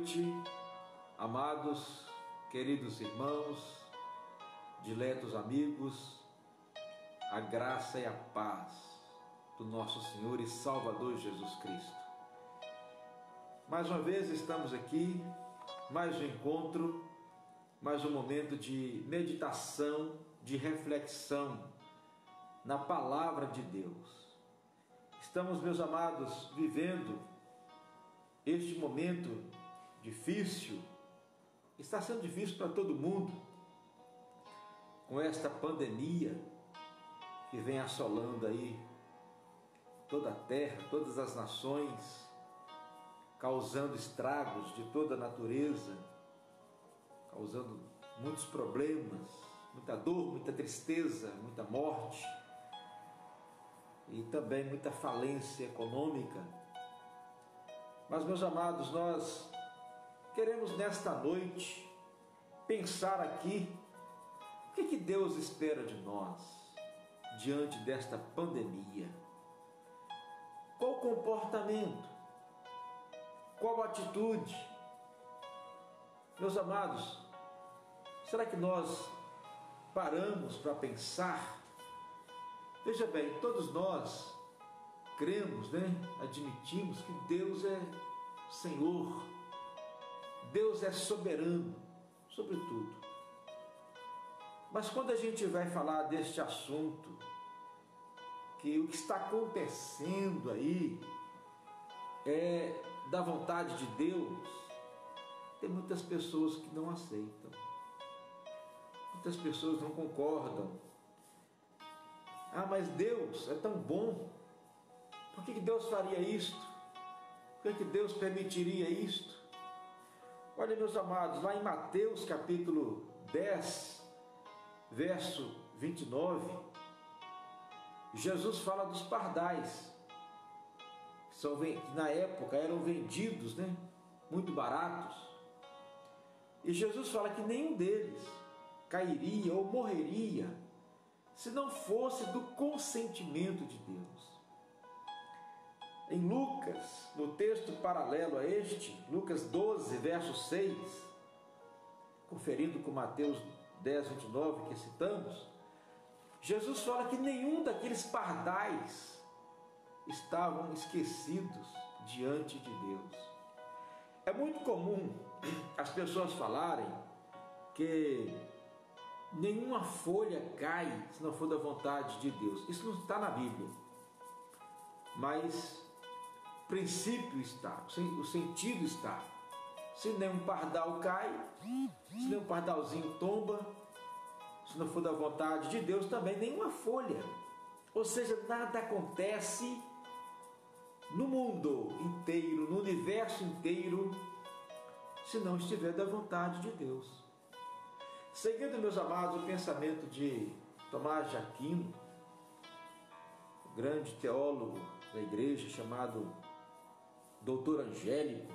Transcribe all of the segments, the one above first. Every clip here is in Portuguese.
noite, amados, queridos irmãos, diletos amigos, a graça e a paz do nosso Senhor e Salvador Jesus Cristo. Mais uma vez estamos aqui, mais um encontro, mais um momento de meditação, de reflexão na Palavra de Deus. Estamos, meus amados, vivendo este momento difícil, está sendo difícil para todo mundo, com esta pandemia que vem assolando aí toda a terra, todas as nações, causando estragos de toda a natureza, causando muitos problemas, muita dor, muita tristeza, muita morte e também muita falência econômica. Mas, meus amados, nós queremos nesta noite pensar aqui o que Deus espera de nós diante desta pandemia. Qual comportamento? Qual atitude? Meus amados, será que nós paramos para pensar? Veja bem, todos nós cremos, admitimos que Deus é Senhor, Deus é soberano sobre tudo. Mas quando a gente vai falar deste assunto, que o que está acontecendo aí é da vontade de Deus, tem muitas pessoas que não aceitam, muitas pessoas não concordam. Ah, mas Deus é tão bom, por que Deus faria isto? Por que Deus permitiria isto? Olha, meus amados, lá em Mateus capítulo 10, verso 29, Jesus fala dos pardais, que na época eram vendidos, muito baratos. E Jesus fala que nenhum deles cairia ou morreria se não fosse do consentimento de Deus. Em Lucas, no texto paralelo a este, Lucas 12, verso 6, conferindo com Mateus 10, 29, que citamos, Jesus fala que nenhum daqueles pardais estavam esquecidos diante de Deus. É muito comum as pessoas falarem que nenhuma folha cai se não for da vontade de Deus. Isso não está na Bíblia, mas o princípio está, o sentido está. Se nenhum pardal cai, se nenhum pardalzinho tomba, se não for da vontade de Deus, também nenhuma folha. Ou seja, nada acontece no mundo inteiro, no universo inteiro, se não estiver da vontade de Deus. Seguindo, meus amados, o pensamento de Tomás de Aquino, o grande teólogo da igreja, chamado Doutor Angélico,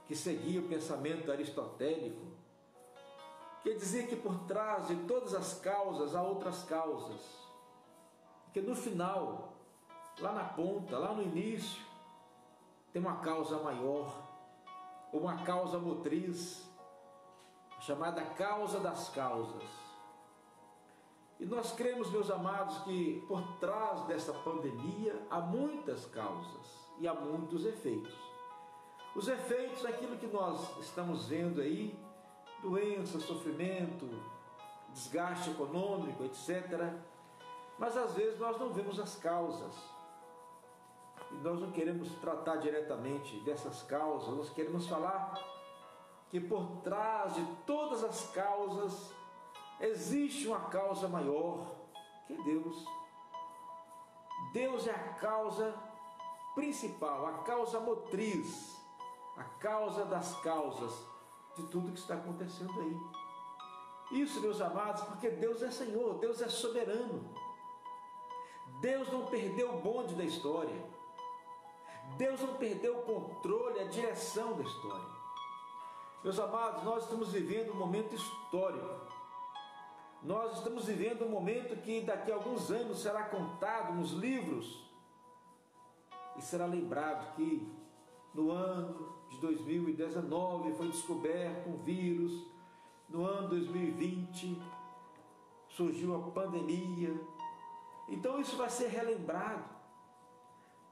que seguia o pensamento aristotélico, que dizia que por trás de todas as causas há outras causas, que no final, lá na ponta, lá no início, tem uma causa maior, uma causa motriz, chamada causa das causas. E nós cremos, meus amados, que por trás dessa pandemia há muitas causas e há muitos efeitos. Os efeitos daquilo que nós estamos vendo aí, doença, sofrimento, desgaste econômico, etc. Mas às vezes nós não vemos as causas. E nós não queremos tratar diretamente dessas causas, nós queremos falar que por trás de todas as causas existe uma causa maior, que é Deus. Deus é a causa principal, a causa motriz, a causa das causas de tudo que está acontecendo aí. Isso, meus amados, porque Deus é Senhor, Deus é soberano. Deus não perdeu o bonde da história. Deus não perdeu o controle, a direção da história. Meus amados, nós estamos vivendo um momento histórico. Nós estamos vivendo um momento que daqui a alguns anos será contado nos livros e será lembrado que no ano de 2019 foi descoberto um vírus, no ano 2020 surgiu a pandemia. Então isso vai ser relembrado.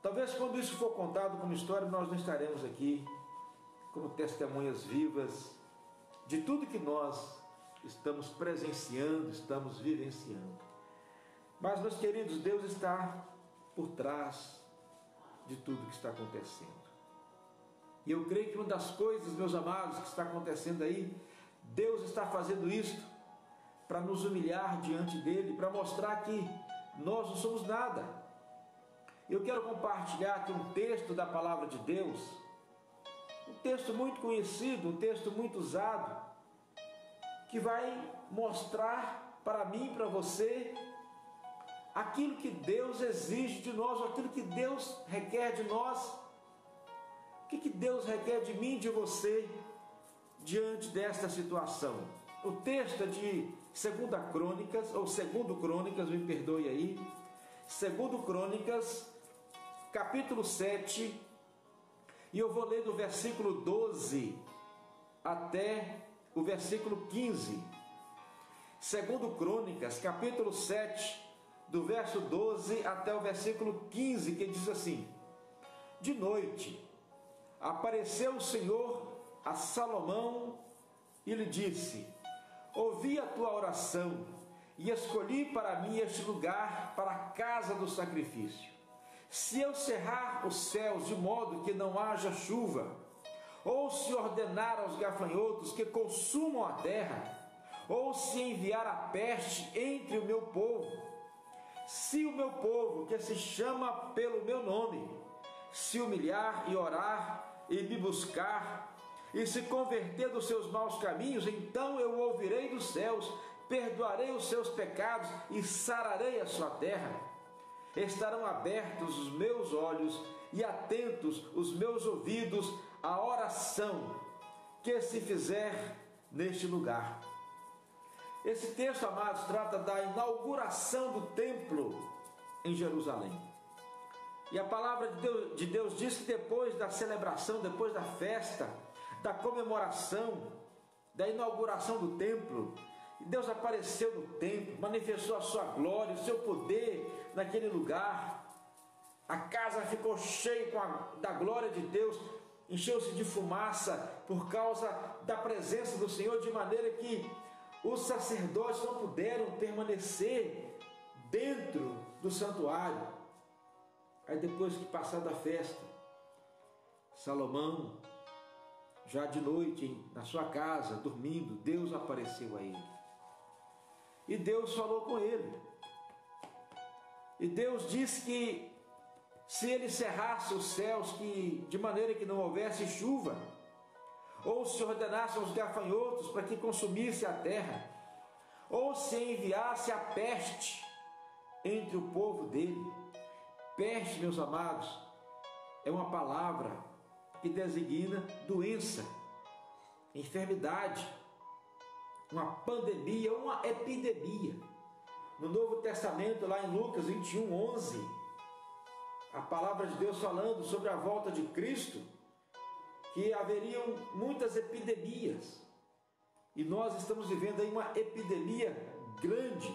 Talvez quando isso for contado como história, nós não estaremos aqui como testemunhas vivas de tudo que nós estamos presenciando, estamos vivenciando. Mas, meus queridos, Deus está por trás de tudo que está acontecendo. E eu creio que uma das coisas, meus amados, que está acontecendo aí, Deus está fazendo isto para nos humilhar diante dele, para mostrar que nós não somos nada. Eu quero compartilhar aqui um texto da palavra de Deus, um texto muito conhecido, um texto muito usado, que vai mostrar para mim e para você aquilo que Deus exige de nós, aquilo que Deus requer de nós. O que Deus requer de mim e de você diante desta situação? O texto é de 2 Crônicas, ou 2 Crônicas, me perdoe aí, 2 Crônicas, capítulo 7, e eu vou ler do versículo 12 até o versículo 15. 2 Crônicas, capítulo 7, do verso 12 até o versículo 15, que diz assim: de noite apareceu o Senhor a Salomão e lhe disse: ouvi a tua oração e escolhi para mim este lugar para a casa do sacrifício. Se eu cerrar os céus de modo que não haja chuva, ou se ordenar aos gafanhotos que consumam a terra, ou se enviar a peste entre o meu povo, se o meu povo, que se chama pelo meu nome, se humilhar e orar e me buscar, e se converter dos seus maus caminhos, então eu ouvirei dos céus, perdoarei os seus pecados e sararei a sua terra. Estarão abertos os meus olhos e atentos os meus ouvidos à oração que se fizer neste lugar. Esse texto, amados, trata da inauguração do templo em Jerusalém. E a palavra de Deus diz que depois da celebração, depois da festa, da comemoração, da inauguração do templo, Deus apareceu no templo, manifestou a sua glória, o seu poder naquele lugar. A casa ficou cheia da glória de Deus, encheu-se de fumaça por causa da presença do Senhor, de maneira que os sacerdotes não puderam permanecer dentro do santuário. Aí depois que passada a festa, Salomão, já de noite na sua casa, dormindo, Deus apareceu a ele. E Deus falou com ele. E Deus disse que se ele cerrasse os céus, que de maneira que não houvesse chuva, ou se ordenasse aos gafanhotos para que consumisse a terra, ou se enviasse a peste entre o povo dele. Peste, meus amados, é uma palavra que designa doença, enfermidade, uma pandemia, uma epidemia. No Novo Testamento, lá em Lucas 21:11, a palavra de Deus falando sobre a volta de Cristo, que haveriam muitas epidemias, e nós estamos vivendo aí uma epidemia grande.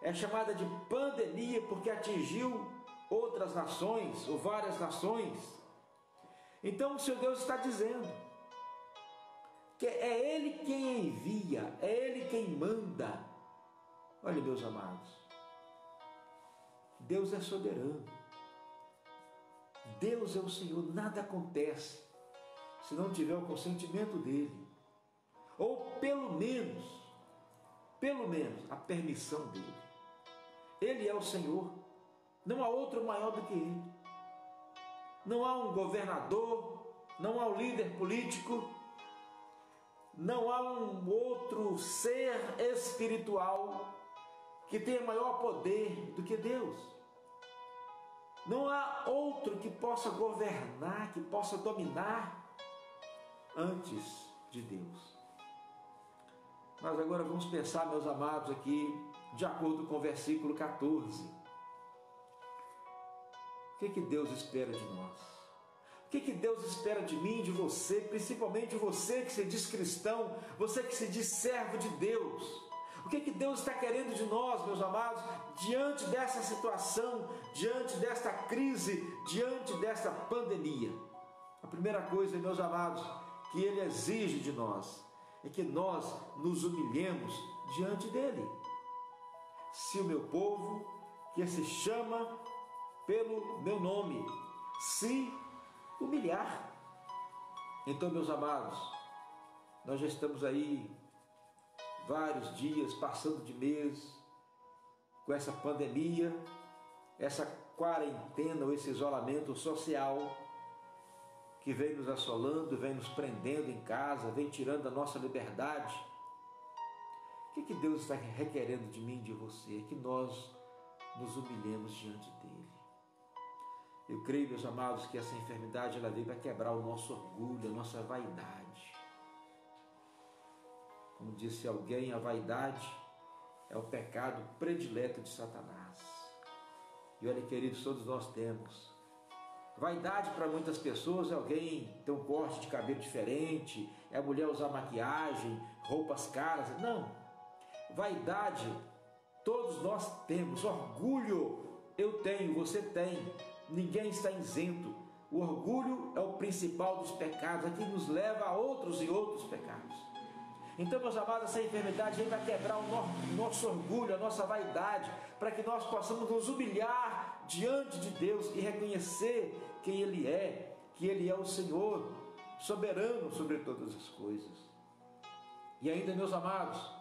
É chamada de pandemia porque atingiu outras nações, ou várias nações. Então o Senhor Deus está dizendo que é Ele quem envia, é Ele quem manda. Olha, meus amados, Deus é soberano, Deus é o Senhor. Nada acontece se não tiver o consentimento dEle, ou pelo menos a permissão dEle. Ele é o Senhor, não há outro maior do que Ele. Não há um governador, não há um líder político, não há um outro ser espiritual que tenha maior poder do que Deus. Não há outro que possa governar, que possa dominar antes de Deus. Mas agora vamos pensar, meus amados, aqui, de acordo com o versículo 14. O que Deus espera de nós? O que Deus espera de mim, de você, principalmente você que se diz cristão, você que se diz servo de Deus? O que Deus está querendo de nós, meus amados, diante dessa situação, diante desta crise, diante desta pandemia? A primeira coisa, meus amados, que Ele exige de nós é que nós nos humilhemos diante dEle. Se o meu povo, que se chama pelo meu nome, se humilhar. Então, meus amados, nós já estamos aí vários dias, passando de mês, com essa pandemia, essa quarentena ou esse isolamento social que vem nos assolando, vem nos prendendo em casa, vem tirando a nossa liberdade. O que Deus está requerendo de mim e de você? É que nós nos humilhemos diante dEle. Eu creio, meus amados, que essa enfermidade ela veio para quebrar o nosso orgulho, a nossa vaidade. Como disse alguém, a vaidade é o pecado predileto de Satanás. E olha, queridos, todos nós temos. Vaidade para muitas pessoas é alguém ter um corte de cabelo diferente, é a mulher usar maquiagem, roupas caras. Não. Vaidade, todos nós temos. Orgulho, eu tenho, você tem. Ninguém está isento. O orgulho é o principal dos pecados, é que nos leva a outros e outros pecados. Então, meus amados, essa enfermidade vem para quebrar o nosso orgulho, a nossa vaidade, para que nós possamos nos humilhar diante de Deus e reconhecer quem Ele é, que Ele é o Senhor, soberano sobre todas as coisas. E ainda, meus amados,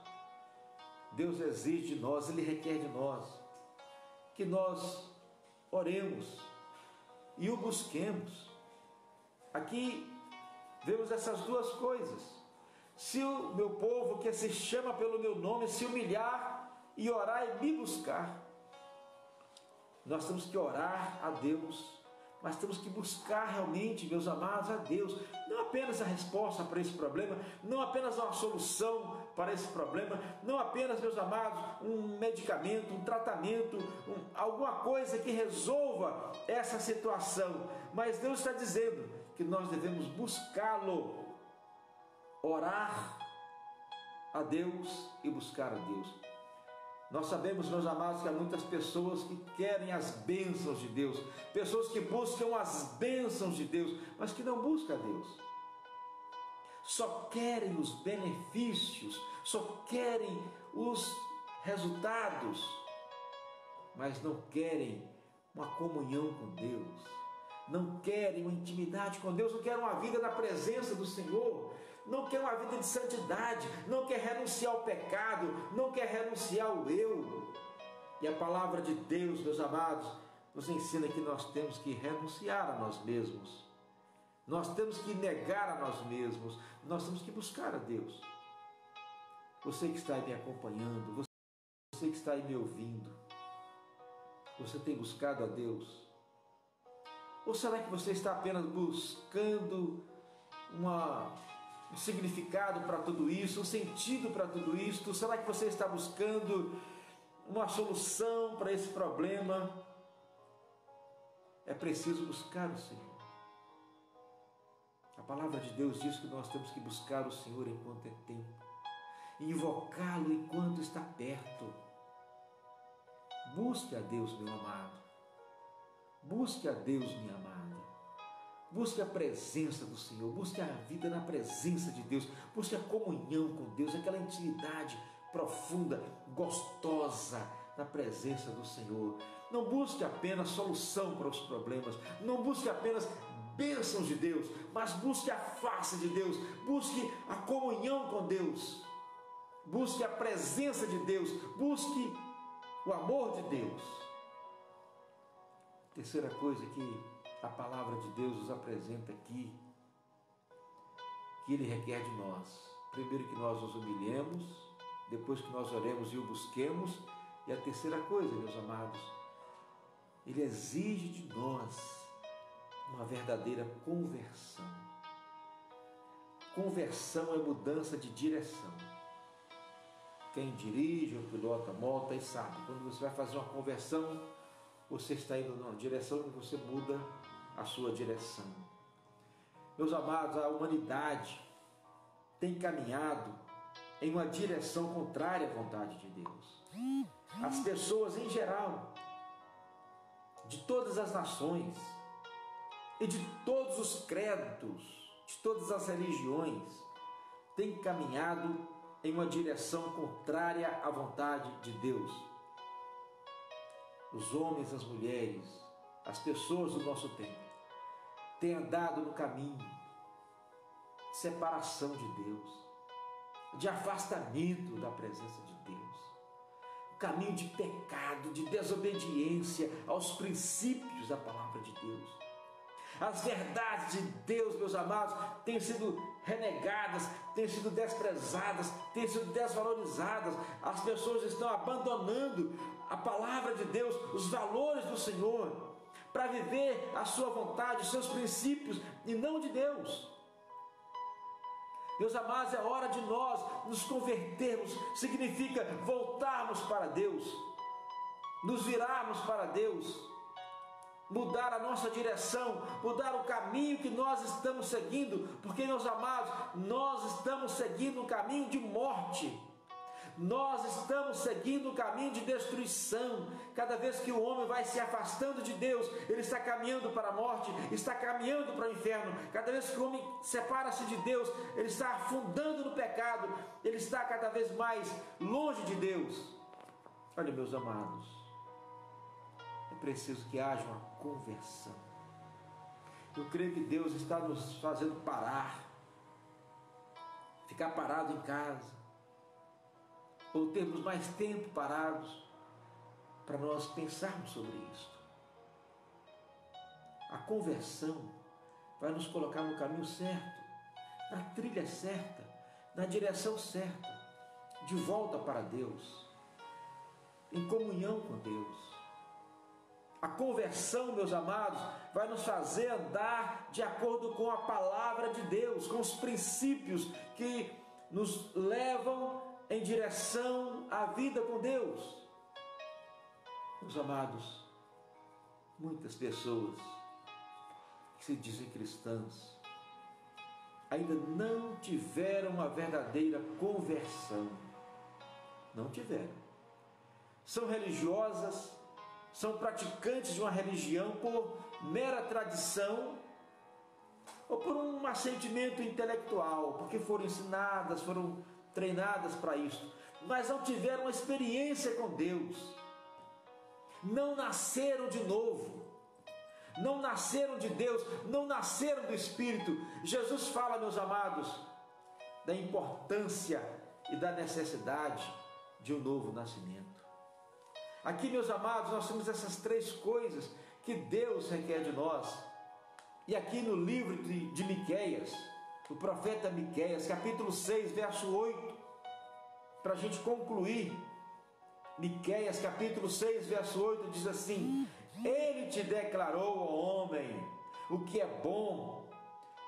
Deus exige de nós, Ele requer de nós, que nós oremos e o busquemos. Aqui vemos essas duas coisas. Se o meu povo, que se chama pelo meu nome, se humilhar e orar e me buscar, nós temos que orar a Deus, mas temos que buscar realmente, meus amados, a Deus, não apenas a resposta para esse problema, não apenas uma solução para esse problema, não apenas, meus amados, um medicamento, um tratamento, alguma coisa que resolva essa situação, mas Deus está dizendo que nós devemos buscá-lo, orar a Deus e buscar a Deus. Nós sabemos, meus amados, que há muitas pessoas que querem as bênçãos de Deus, pessoas que buscam as bênçãos de Deus, mas que não buscam a Deus. Só querem os benefícios, só querem os resultados, mas não querem uma comunhão com Deus, não querem uma intimidade com Deus, não querem uma vida na presença do Senhor, não querem uma vida de santidade, não quer renunciar ao pecado, não quer renunciar ao eu. E a palavra de Deus, meus amados, nos ensina que nós temos que renunciar a nós mesmos, nós temos que negar a nós mesmos, nós temos que buscar a Deus. Você que está aí me acompanhando, você que está aí me ouvindo, você tem buscado a Deus? Ou será que você está apenas buscando um significado para tudo isso, um sentido para tudo isso? Será que você está buscando uma solução para esse problema? É preciso buscar o Senhor. A palavra de Deus diz que nós temos que buscar o Senhor enquanto é tempo, e invocá-lo enquanto está perto. Busque a Deus, meu amado. Busque a Deus, minha amada. Busque a presença do Senhor. Busque a vida na presença de Deus. Busque a comunhão com Deus, aquela intimidade profunda, gostosa na presença do Senhor. Não busque apenas solução para os problemas. Não busque apenas bênçãos de Deus, mas busque a face de Deus. Busque a comunhão com Deus. Busque a presença de Deus. Busque o amor de Deus. Terceira coisa que a palavra de Deus nos apresenta aqui, que Ele requer de nós. Primeiro, que nós nos humilhemos, depois que nós oremos e o busquemos, e a terceira coisa, meus amados, Ele exige de nós uma verdadeira conversão. Conversão é mudança de direção. Quem dirige ou pilota a moto aí sabe, quando você vai fazer uma conversão, você está indo numa direção e você muda a sua direção. Meus amados, a humanidade tem caminhado em uma direção contrária à vontade de Deus. As pessoas em geral, de todas as nações e de todos os credos, de todas as religiões, têm caminhado em uma direção contrária à vontade de Deus. Os homens, as mulheres, as pessoas do nosso tempo têm andado no caminho de separação de Deus, de afastamento da presença de Deus, o caminho de pecado, de desobediência aos princípios da palavra de Deus. As verdades de Deus, meus amados, têm sido renegadas, têm sido desprezadas, têm sido desvalorizadas. As pessoas estão abandonando a palavra de Deus, os valores do Senhor, para viver a sua vontade, os seus princípios, e não de Deus. Meus amados, é hora de nós nos convertermos. Significa voltarmos para Deus, nos virarmos para Deus, mudar a nossa direção, mudar o caminho que nós estamos seguindo, porque, meus amados, nós estamos seguindo um caminho de morte, nós estamos seguindo um caminho de destruição. Cada vez que o homem vai se afastando de Deus, ele está caminhando para a morte, está caminhando para o inferno. Cada vez que o homem separa-se de Deus, ele está afundando no pecado, ele está cada vez mais longe de Deus. Olha, meus amados, é preciso que haja uma conversão. Eu creio que Deus está nos fazendo parar, ficar parado em casa, ou termos mais tempo parados para nós pensarmos sobre isso. A conversão vai nos colocar no caminho certo, na trilha certa, na direção certa, de volta para Deus, em comunhão com Deus. A conversão, meus amados, vai nos fazer andar de acordo com a palavra de Deus, com os princípios que nos levam em direção à vida com Deus. Meus amados, muitas pessoas que se dizem cristãs ainda não tiveram uma verdadeira conversão. Não tiveram. São religiosas, são praticantes de uma religião por mera tradição ou por um assentimento intelectual, porque foram ensinadas, foram treinadas para isso, mas não tiveram uma experiência com Deus, não nasceram de novo, não nasceram de Deus, não nasceram do Espírito. Jesus fala, meus amados, da importância e da necessidade de um novo nascimento. Aqui, meus amados, nós temos essas três coisas que Deus requer de nós. E aqui no livro de Miqueias, o profeta Miqueias, capítulo 6, verso 8, para a gente concluir, Miqueias, capítulo 6, verso 8, diz assim: Ele te declarou, ó homem, o que é bom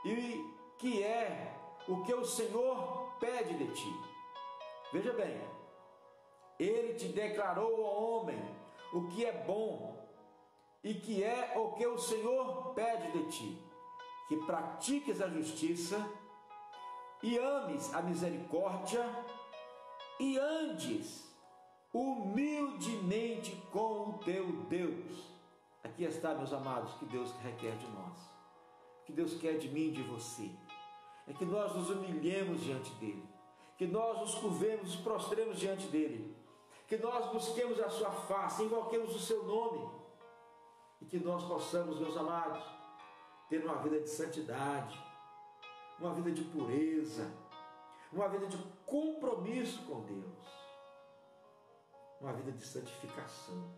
e que é o que o Senhor pede de ti. Veja bem, Ele te declarou, ó homem, o que é bom e que é o que o Senhor pede de ti, que pratiques a justiça e ames a misericórdia e andes humildemente com o teu Deus. Aqui está, meus amados, que Deus requer de nós, que Deus quer de mim e de você, é que nós nos humilhemos diante dEle, que nós nos curvemos, nos prostremos diante dEle, que nós busquemos a sua face, invoquemos o seu nome, e que nós possamos, meus amados, ter uma vida de santidade, uma vida de pureza, uma vida de compromisso com Deus, uma vida de santificação,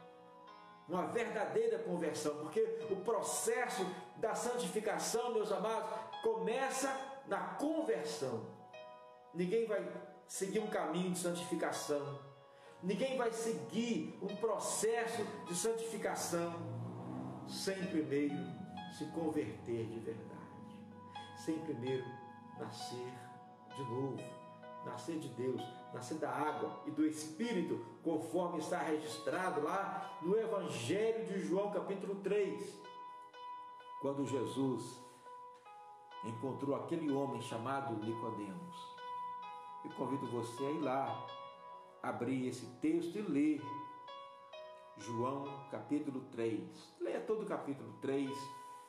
uma verdadeira conversão, porque o processo da santificação, meus amados, começa na conversão. Ninguém vai seguir um caminho de santificação, ninguém vai seguir um processo de santificação sem primeiro se converter de verdade, sem primeiro nascer de novo, nascer de Deus, nascer da água e do Espírito, conforme está registrado lá no Evangelho de João, capítulo 3, quando Jesus encontrou aquele homem chamado Nicodemos. Eu convido você a ir lá, abrir esse texto e ler João capítulo 3. Leia todo o capítulo 3,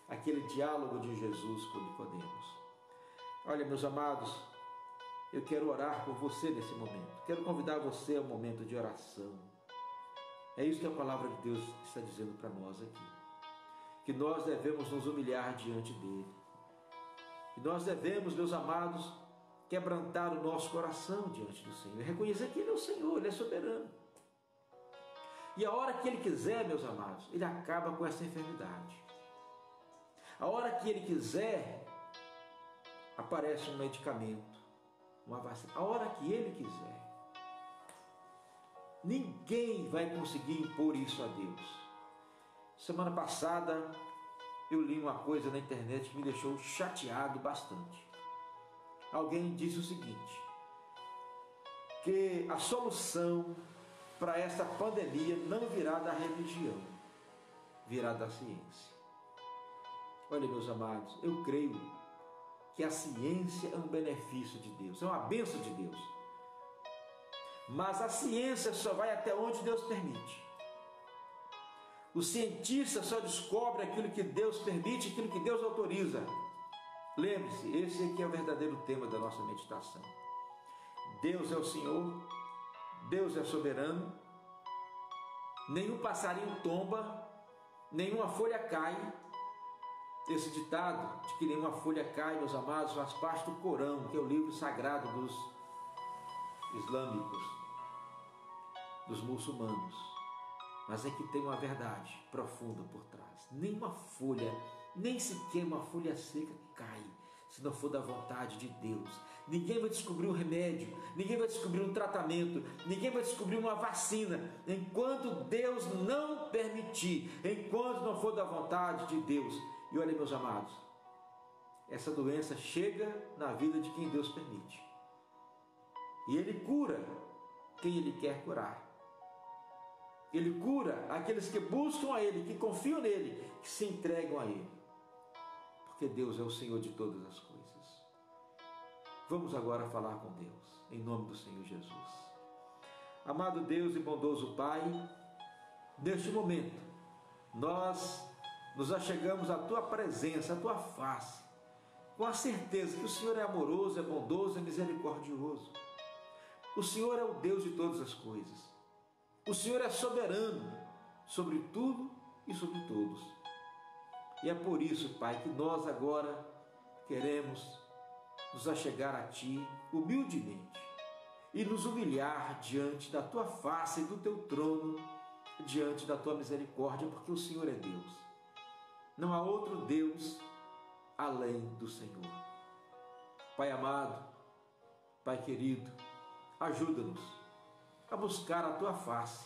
aquele diálogo de Jesus com Nicodemos. Olha, meus amados, eu quero orar por você nesse momento. Quero convidar você a um momento de oração. É isso que a palavra de Deus está dizendo para nós aqui. Que nós devemos nos humilhar diante dele. Que nós devemos, meus amados, quebrantar o nosso coração diante do Senhor. Reconhecer que ele é o Senhor, ele é soberano. E a hora que ele quiser, meus amados, ele acaba com essa enfermidade. A hora que ele quiser, aparece um medicamento, uma vacina. A hora que ele quiser. Ninguém vai conseguir impor isso a Deus. Semana passada, eu li uma coisa na internet que me deixou chateado bastante. Alguém disse o seguinte, que a solução para essa pandemia não virá da religião, virá da ciência. Olha, meus amados, eu creio que a ciência é um benefício de Deus, é uma bênção de Deus. Mas a ciência só vai até onde Deus permite. O cientista só descobre aquilo que Deus permite, aquilo que Deus autoriza. Lembre-se, esse aqui é o verdadeiro tema da nossa meditação. Deus é o Senhor, Deus é soberano, nenhum passarinho tomba, nenhuma folha cai. Esse ditado de que nenhuma folha cai, meus amados, faz parte do Corão, que é o livro sagrado dos islâmicos, dos muçulmanos. Mas é que tem uma verdade profunda por trás. Nenhuma folha, nem sequer uma folha seca cai, se não for da vontade de Deus. Ninguém vai descobrir um remédio, ninguém vai descobrir um tratamento, ninguém vai descobrir uma vacina, enquanto Deus não permitir, enquanto não for da vontade de Deus. E olha, meus amados, essa doença chega na vida de quem Deus permite. E Ele cura quem Ele quer curar. Ele cura aqueles que buscam a Ele, que confiam nele, que se entregam a Ele. Porque Deus é o Senhor de todas as coisas. Vamos agora falar com Deus, em nome do Senhor Jesus. Amado Deus e bondoso Pai, neste momento, nós nos achegamos à Tua presença, à Tua face, com a certeza que o Senhor é amoroso, é bondoso, é misericordioso. O Senhor é o Deus de todas as coisas. O Senhor é soberano sobre tudo e sobre todos. E é por isso, Pai, que nós agora queremos nos achegar a Ti humildemente e nos humilhar diante da Tua face e do Teu trono, diante da Tua misericórdia, porque o Senhor é Deus. Não há outro Deus além do Senhor. Pai amado, Pai querido, ajuda-nos a buscar a Tua face.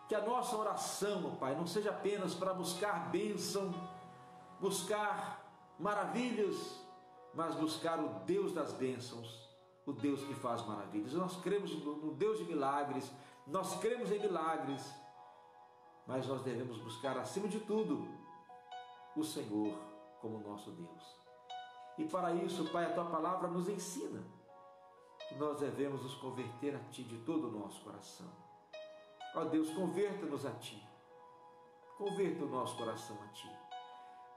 Que a nossa oração, Pai, não seja apenas para buscar bênção, buscar maravilhas, mas buscar o Deus das bênçãos, o Deus que faz maravilhas. Nós cremos no Deus de milagres, nós cremos em milagres, mas nós devemos buscar, acima de tudo, o Senhor como nosso Deus. E para isso, Pai, a Tua palavra nos ensina que nós devemos nos converter a Ti de todo o nosso coração. Ó Deus, converta-nos a Ti. Converta o nosso coração a Ti.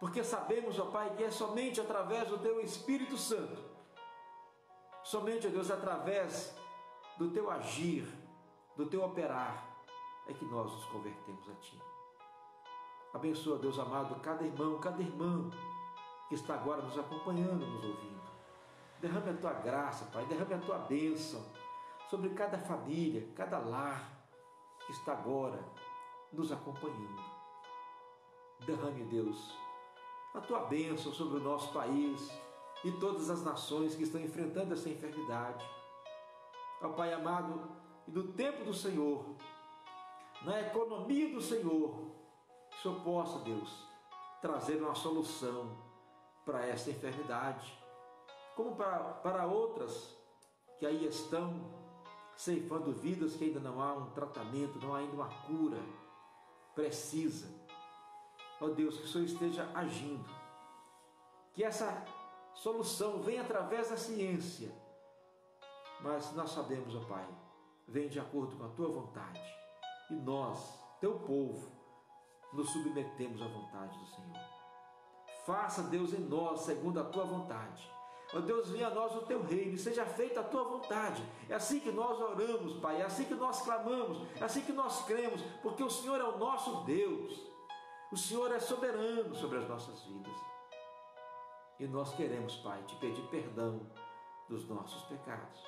Porque sabemos, ó Pai, que é somente através do Teu Espírito Santo, somente, ó Deus, através do Teu agir, do Teu operar, é que nós nos convertemos a Ti. Abençoa, Deus amado, cada irmão, cada irmã que está agora nos acompanhando, nos ouvindo. Derrame a Tua graça, Pai, derrame a Tua bênção sobre cada família, cada lar que está agora nos acompanhando. Derrame, Deus, a Tua bênção sobre o nosso país e todas as nações que estão enfrentando essa enfermidade. Ó Pai amado, e no tempo do Senhor, na economia do Senhor, que o Senhor possa, Deus, trazer uma solução para essa enfermidade, como para outras que aí estão ceifando vidas, que ainda não há um tratamento, não há ainda uma cura precisa. Ó Deus, que o Senhor esteja agindo, que essa solução vem através da ciência, mas nós sabemos, ó Pai, vem de acordo com a Tua vontade, e nós, Teu povo, nos submetemos à vontade do Senhor. Faça, Deus, em nós segundo a Tua vontade. Ó Deus, venha a nós o Teu reino, e seja feita a Tua vontade. É assim que nós oramos, Pai, é assim que nós clamamos, é assim que nós cremos, porque o Senhor é o nosso Deus. O Senhor é soberano sobre as nossas vidas. E nós queremos, Pai, Te pedir perdão dos nossos pecados,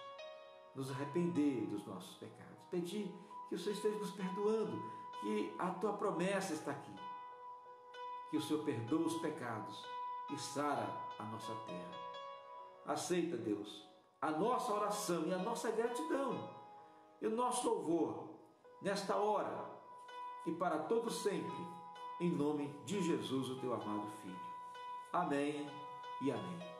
nos arrepender dos nossos pecados, pedir que o Senhor esteja nos perdoando, que a Tua promessa está aqui, que o Senhor perdoa os pecados e sara a nossa terra. Aceita, Deus, a nossa oração e a nossa gratidão e o nosso louvor nesta hora e para todo sempre, em nome de Jesus, o Teu amado Filho. Amém e amém.